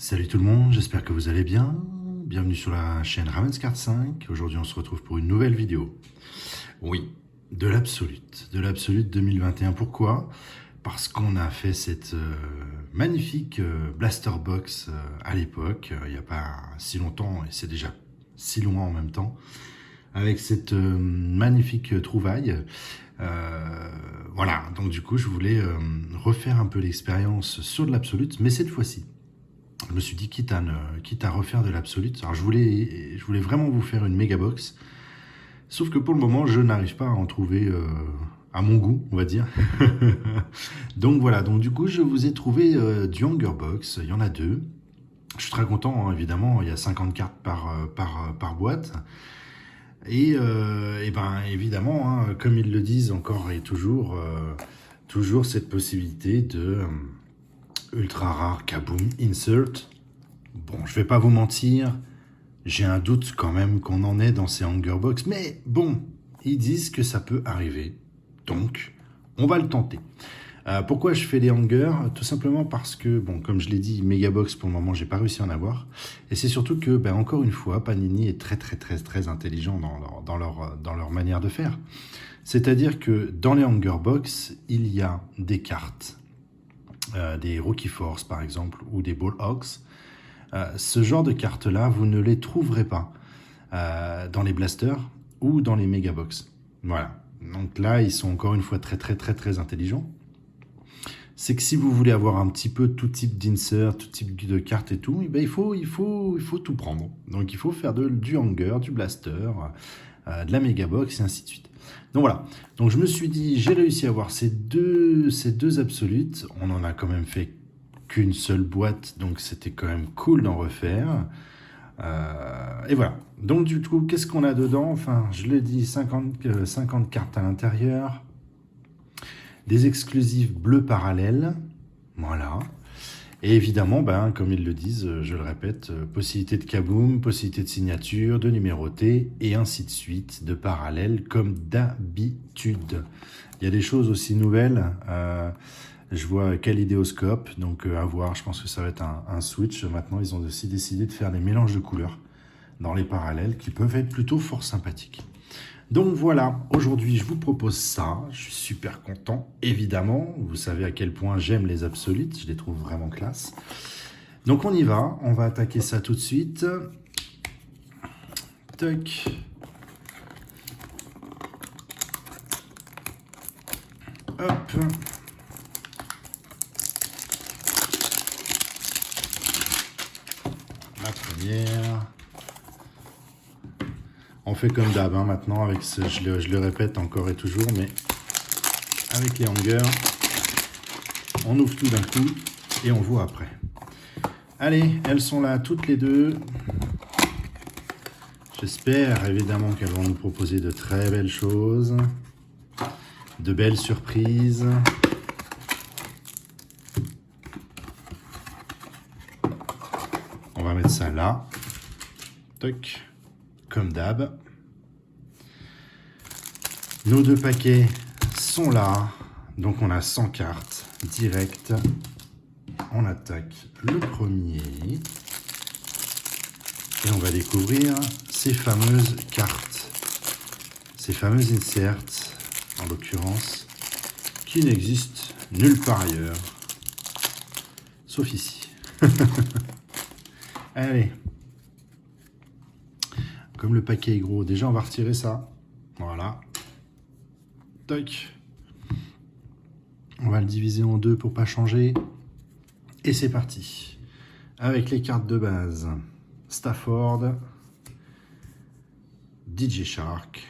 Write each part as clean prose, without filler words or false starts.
Salut tout le monde, j'espère que vous allez bien. Bienvenue sur la chaîne Ravenscard 5. Aujourd'hui, on se retrouve pour une nouvelle vidéo. Oui, de l'Absolute 2021. Pourquoi? Parce qu'on a fait cette magnifique Blaster Box à l'époque, il n'y a pas si longtemps, et c'est déjà si loin en même temps, avec cette magnifique trouvaille. Voilà, donc du coup, je voulais refaire un peu l'expérience sur de l'Absolute, mais cette fois-ci. Je me suis dit, quitte à refaire de l'absolute, alors je voulais vraiment vous faire une méga box, sauf que pour le moment, je n'arrive pas à en trouver à mon goût, on va dire. Donc voilà, donc du coup, je vous ai trouvé du Hunger Box, il y en a deux. Je suis très content, hein, évidemment, il y a 50 cartes par boîte. Et ben évidemment, hein, comme ils le disent encore et toujours, toujours cette possibilité de ultra rare Kaboom Insert. Bon, je vais pas vous mentir, j'ai un doute quand même qu'on en ait dans ces Hunger Box, mais bon, ils disent que ça peut arriver, donc on va le tenter. Pourquoi je fais les Hunger? Tout simplement parce que, bon, comme je l'ai dit, Megabox pour le moment, j'ai pas réussi à en avoir, et c'est surtout que, ben, encore une fois, Panini est très intelligent dans leur manière de faire. C'est-à-dire que dans les Hunger Box, il y a des cartes, des Rookie Force par exemple, ou des Ball Hawks. Ce genre de cartes-là, vous ne les trouverez pas dans les blasters ou dans les Megabox. Voilà. Donc là, ils sont encore une fois très intelligents. C'est que si vous voulez avoir un petit peu tout type d'insert, tout type de cartes et tout, eh ben il faut tout prendre. Donc il faut faire du Hunger, du Blaster, de la Megabox et ainsi de suite. Donc voilà. Donc je me suis dit, j'ai réussi à avoir ces deux absolutes. On en a quand même fait qu'une seule boîte, donc c'était quand même cool d'en refaire. Et voilà. Donc du coup, qu'est-ce qu'on a dedans? Enfin, je l'ai dit, 50 cartes à l'intérieur. Des exclusifs bleus parallèles. Voilà. Et évidemment, ben, comme ils le disent, je le répète, possibilité de kaboom, possibilité de signature, de numéroté, et ainsi de suite, de parallèles, comme d'habitude. Il y a des choses aussi nouvelles. Je vois Kaléidoscope, donc à voir, je pense que ça va être un switch. Maintenant, ils ont aussi décidé de faire des mélanges de couleurs dans les parallèles qui peuvent être plutôt fort sympathiques. Donc voilà, aujourd'hui je vous propose ça, je suis super content, évidemment, vous savez à quel point j'aime les absolutes, je les trouve vraiment classe. Donc on y va, on va attaquer ça tout de suite. Tac. Hop. La première. On fait comme d'hab, hein, maintenant, avec je le répète encore et toujours, mais avec les hangers, on ouvre tout d'un coup et on voit après. Allez, elles sont là toutes les deux. J'espère évidemment qu'elles vont nous proposer de très belles choses, de belles surprises. On va mettre ça là. Toc. Comme d'hab. Nos deux paquets sont là. Donc on a 100 cartes direct. On attaque le premier. Et on va découvrir ces fameuses cartes. Ces fameuses inserts, en l'occurrence, qui n'existent nulle part ailleurs. Sauf ici. Allez. Comme le paquet est gros, déjà on va retirer ça. Voilà. Toc. On va le diviser en deux pour pas changer. Et c'est parti. Avec les cartes de base. Stafford. DJ Shark.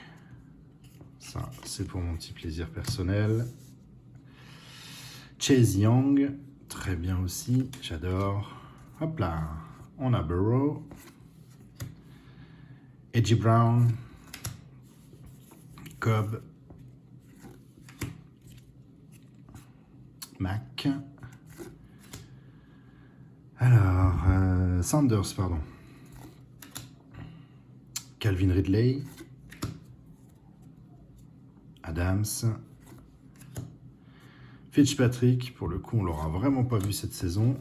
Ça, c'est pour mon petit plaisir personnel. Chase Young. Très bien aussi. J'adore. Hop là. On a Burrow. Edgy Brown, Cobb, Mac, alors, Sanders, pardon, Calvin Ridley, Adams, Fitzpatrick, pour le coup on l'aura vraiment pas vu cette saison,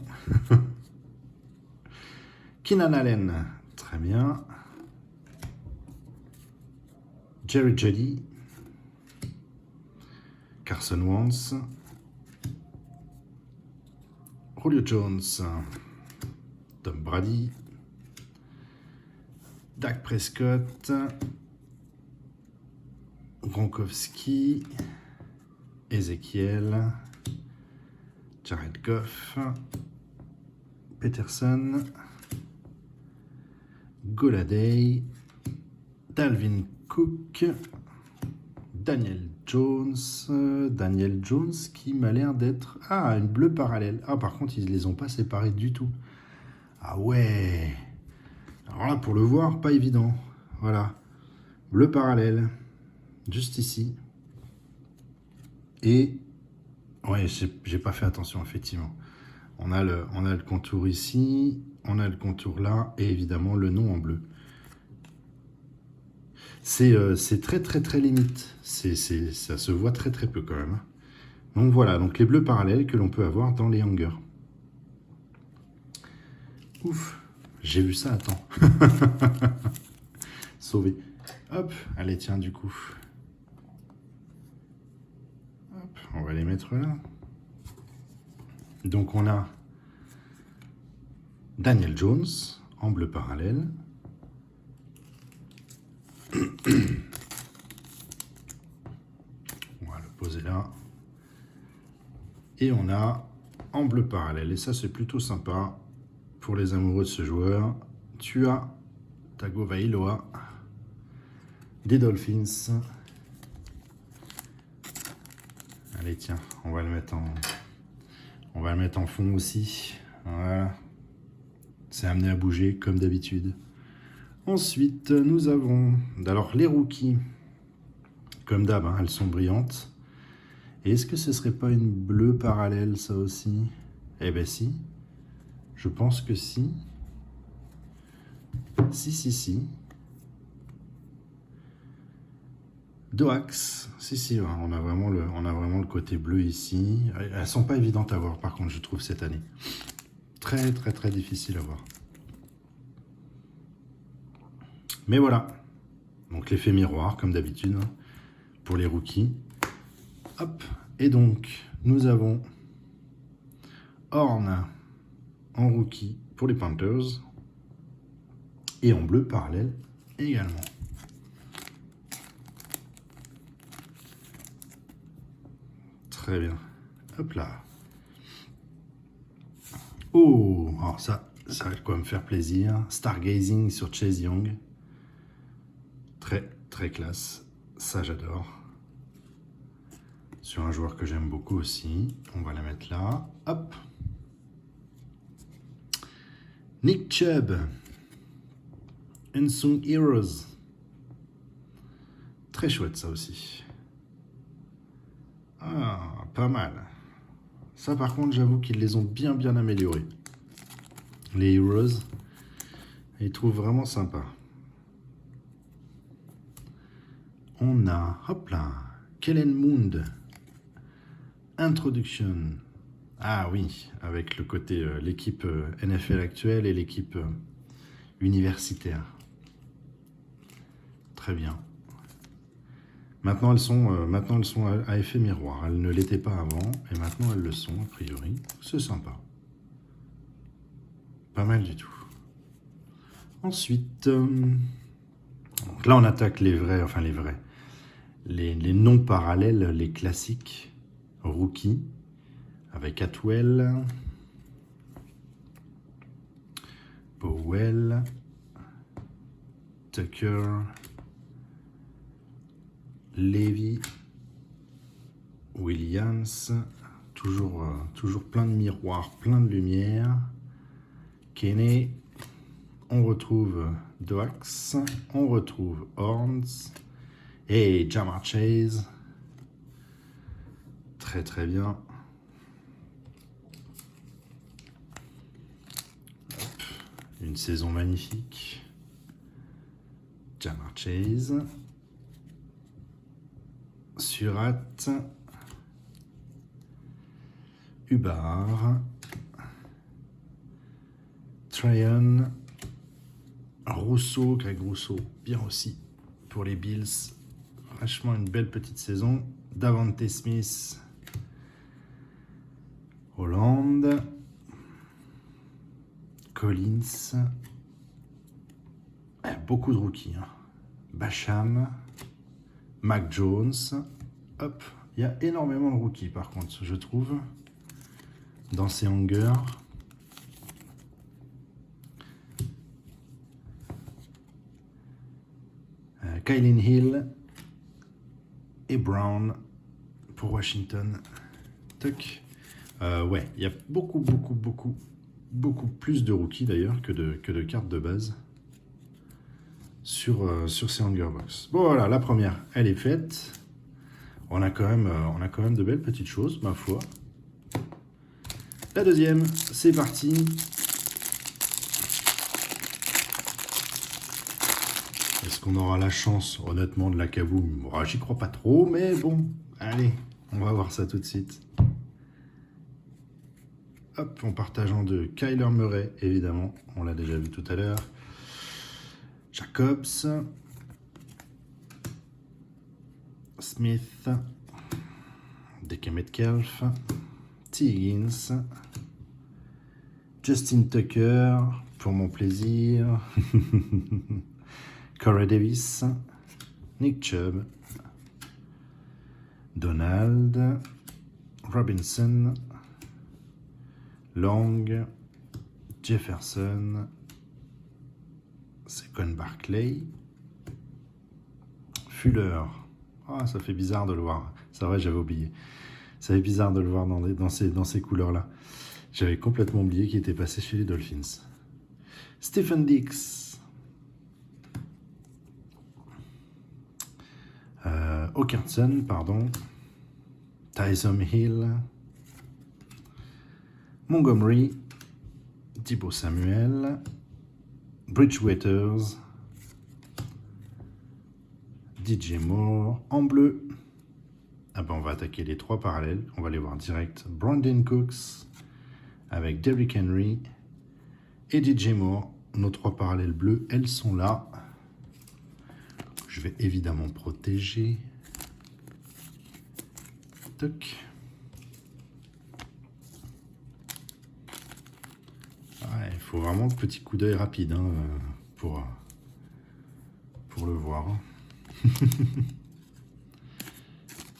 Keenan Allen, très bien. Jerry Jeudy, Carson Wentz, Julio Jones, Tom Brady, Dak Prescott, Gronkowski, Ezekiel, Jared Goff, Peterson, Golladay, Dalvin Cook, Daniel Jones qui m'a l'air d'être... Ah, une bleue parallèle. Ah, par contre, ils ne les ont pas séparés du tout. Ah ouais. Alors là, pour le voir, pas évident. Voilà. Bleu parallèle. Juste ici. Et... Ouais, j'ai pas fait attention, effectivement. On a le contour ici. On a le contour là. Et évidemment, le nom en bleu. C'est très très très limite. Ça se voit très très peu quand même. Donc voilà, donc les bleus parallèles que l'on peut avoir dans les hangers. Ouf, j'ai vu ça à temps. Sauvé. Hop, allez tiens du coup. Hop, on va les mettre là. Donc on a Daniel Jones en bleu parallèle. On va le poser là. Et on a en bleu parallèle. Et ça, c'est plutôt sympa pour les amoureux de ce joueur. Tu as Tagovailoa des Dolphins. Allez, tiens, on va le mettre en fond aussi. Voilà. C'est amené à bouger comme d'habitude. Ensuite, nous avons... Alors, les rookies, comme d'hab, hein, elles sont brillantes. Et est-ce que ce serait pas une bleue parallèle, ça aussi? Eh ben si. Je pense que si. Si. Doax. Si, on a vraiment le côté bleu ici. Elles sont pas évidentes à voir, par contre, je trouve, cette année. Très, très, très difficile à voir. Mais voilà. Donc, l'effet miroir, comme d'habitude, hein, pour les rookies. Hop. Et donc, nous avons Horn en rookie pour les Panthers. Et en bleu parallèle également. Très bien. Hop là. Oh, alors ça va de quoi me faire plaisir. Stargazing sur Chase Young. Très, très classe. Ça, j'adore. Sur un joueur que j'aime beaucoup aussi. On va la mettre là. Hop. Nick Chubb. Unsung Heroes. Très chouette, ça aussi. Ah, pas mal. Ça, par contre, j'avoue qu'ils les ont bien améliorés. Les Heroes. Ils les trouvent vraiment sympas. On a, hop là, Kellen Mond. Introduction. Ah oui, avec le côté l'équipe NFL actuelle et l'équipe universitaire. Très bien. Maintenant elles sont à effet miroir. Elles ne l'étaient pas avant et maintenant elles le sont a priori. C'est sympa. Pas mal du tout. Ensuite, donc là on attaque les vrais, les non parallèles, les classiques rookies avec Atwell, Powell, Tucker, Levy, Williams, toujours plein de miroirs, plein de lumière. Kenny, on retrouve Doax, on retrouve Horns et Jamar Chase. Très très bien. Hop. Une saison magnifique. Jamar Chase. Surat. Hubbard. Tryon. Rousseau, Greg Rousseau, bien aussi pour les Bills. Franchement, une belle petite saison. Davante Smith, Hollande, Collins, beaucoup de rookies. Hein. Basham, Mac Jones. Hop, il y a énormément de rookies par contre, je trouve, dans ces hangers. Kylin Hill et Brown pour Washington. Toc. Ouais, il y a beaucoup plus de rookies d'ailleurs que de cartes de base sur ces hanger box. Bon voilà, la première, elle est faite. On a quand même de belles petites choses, ma foi. La deuxième, c'est parti. Est-ce qu'on aura la chance, honnêtement, de la Kaboom? J'y crois pas trop, mais bon, allez, on va voir ça tout de suite. Hop, en partageant de Kyler Murray, évidemment, on l'a déjà vu tout à l'heure. Jacobs, Smith, DK Metcalf, T. Higgins, Justin Tucker, pour mon plaisir, Corey Davis, Nick Chubb, Donald, Robinson, Long, Jefferson, Saquon Barkley, Fuller. Ah, ça fait bizarre de le voir. C'est vrai, j'avais oublié. Ça fait bizarre de le voir dans ces couleurs-là. J'avais complètement oublié qu'il était passé chez les Dolphins. Stephen Dix. Hawkinson, pardon. Tyson Hill. Montgomery. Deebo Samuel. Bridgewaters. DJ Moore en bleu. Ah ben on va attaquer les trois parallèles. On va les voir direct. Brandon Cooks avec Derrick Henry et DJ Moore. Nos trois parallèles bleus, elles sont là. Je vais évidemment protéger. Toc. Ouais, il faut vraiment un petit coup d'œil rapide hein, pour le voir.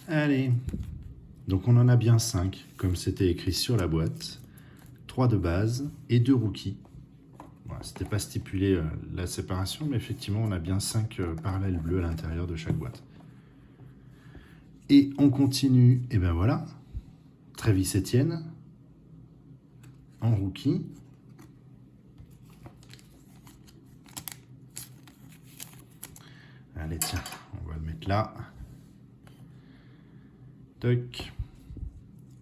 Allez. Donc on en a bien 5, comme c'était écrit sur la boîte. 3 de base et 2 rookies. Voilà, c'était pas stipulé la séparation, mais effectivement on a bien 5 parallèles bleus à l'intérieur de chaque boîte. Et on continue, et ben voilà. Travis Etienne en rookie. Allez, tiens, on va le mettre là. Toc.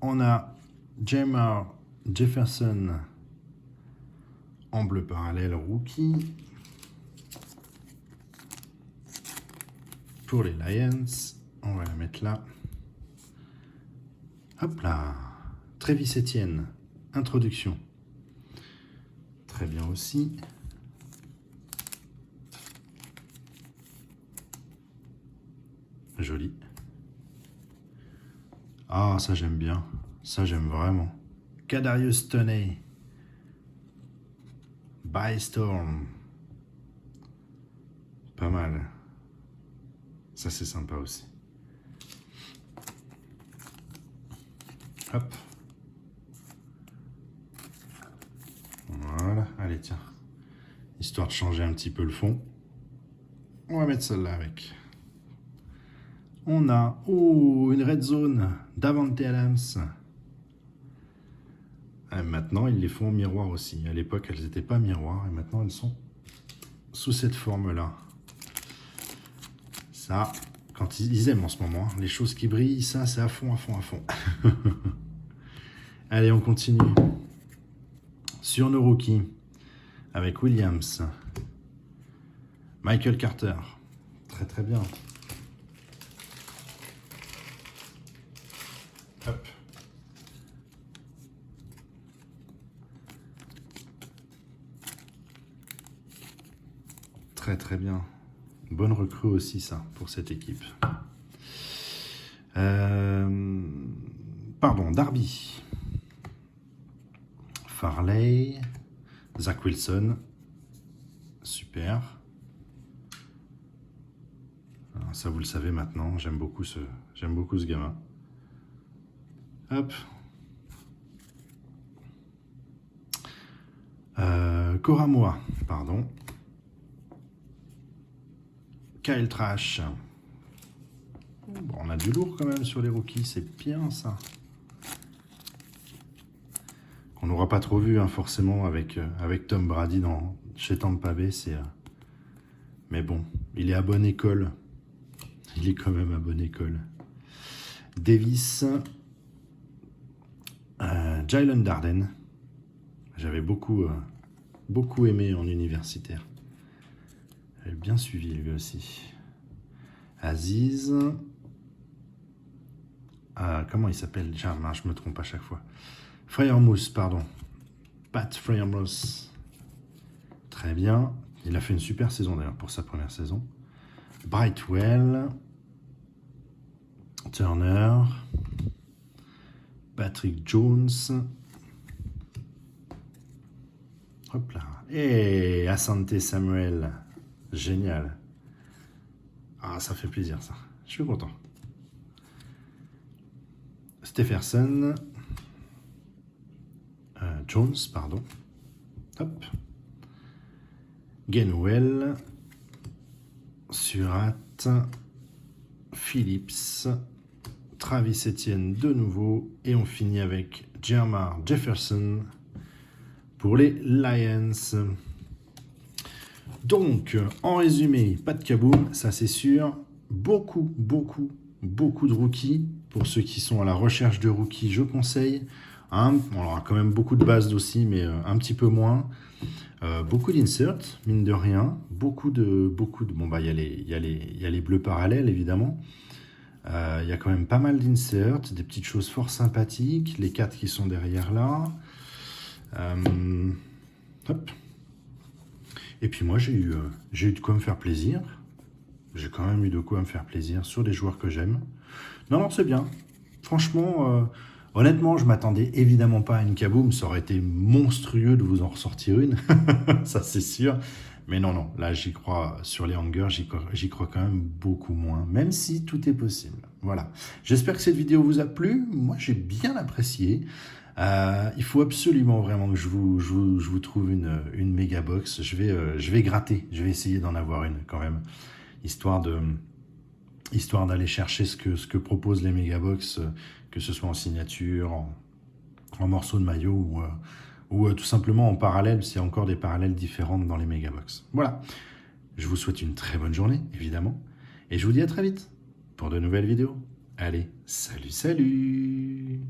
On a Jamar Jefferson en bleu parallèle rookie. Pour les Lions, on va la mettre là. Hop là. Travis Etienne, introduction. Très bien aussi. Joli. Ah, ça j'aime bien. Ça j'aime vraiment. Kadarius Toney. By Storm. Pas mal. Ça c'est sympa aussi. Hop. Voilà. Allez, tiens. Histoire de changer un petit peu le fond. On va mettre celle-là avec. On a une red zone Davante Adams. Et maintenant, ils les font en miroir aussi. À l'époque, elles n'étaient pas miroirs et maintenant, elles sont sous cette forme-là. Ça, quand ils aiment en ce moment, les choses qui brillent, ça, c'est à fond. Allez, on continue. Sur nos rookies, avec Williams. Michael Carter. Très bien. Hop. Très très bien. Bonne recrue aussi ça, pour cette équipe. Pardon, Darby. Farley. Zach Wilson. Super. Alors, ça vous le savez maintenant, j'aime beaucoup ce gamin. Hop. Koramoa, pardon. Kyle Trash. Bon, on a du lourd quand même sur les rookies, c'est bien ça. Qu'on n'aura pas trop vu hein, forcément avec Tom Brady chez Tampa Bay. Mais bon, il est à bonne école. Il est quand même à bonne école. Davis. Jalen Darden. J'avais beaucoup aimé en universitaire. J'avais bien suivi lui aussi. Aziz. Comment il s'appelle? Je me trompe à chaque fois. Freiermuth, pardon. Pat Freiermuth. Très bien. Il a fait une super saison d'ailleurs pour sa première saison. Brightwell. Turner. Patrick Jones. Hop là. Et Asante Samuel. Génial. Ah, ça fait plaisir ça. Je suis content. Stephenson. Jones, pardon. Hop. Gainwell. Surratt. Phillips. Travis Etienne de nouveau. Et on finit avec Jermar Jefferson pour les Lions. Donc, en résumé, pas de kaboom, ça c'est sûr. Beaucoup de rookies. Pour ceux qui sont à la recherche de rookies, je conseille. On aura quand même beaucoup de bases aussi, mais un petit peu moins. Beaucoup d'inserts, mine de rien. Beaucoup de bon, bah, il y a les bleus parallèles, évidemment. Il y a quand même pas mal d'inserts, des petites choses fort sympathiques. Les 4 qui sont derrière là. Hop. Et puis moi, j'ai eu de quoi me faire plaisir. J'ai quand même eu de quoi me faire plaisir sur les joueurs que j'aime. Non, c'est bien. Franchement, honnêtement, je m'attendais évidemment pas à une kaboom. Ça aurait été monstrueux de vous en ressortir une. Ça, c'est sûr. Mais non, là, j'y crois. Sur les hangers, j'y crois quand même beaucoup moins. Même si tout est possible. Voilà. J'espère que cette vidéo vous a plu. Moi, j'ai bien apprécié. Il faut absolument vraiment que je vous trouve une méga box. Je vais gratter. Je vais essayer d'en avoir une quand même. Histoire d'aller chercher ce que proposent les méga box, que ce soit en signature, en morceaux de maillot ou tout simplement en parallèle. C'est encore des parallèles différentes dans les méga box. Voilà. Je vous souhaite une très bonne journée, évidemment. Et je vous dis à très vite pour de nouvelles vidéos. Allez, salut!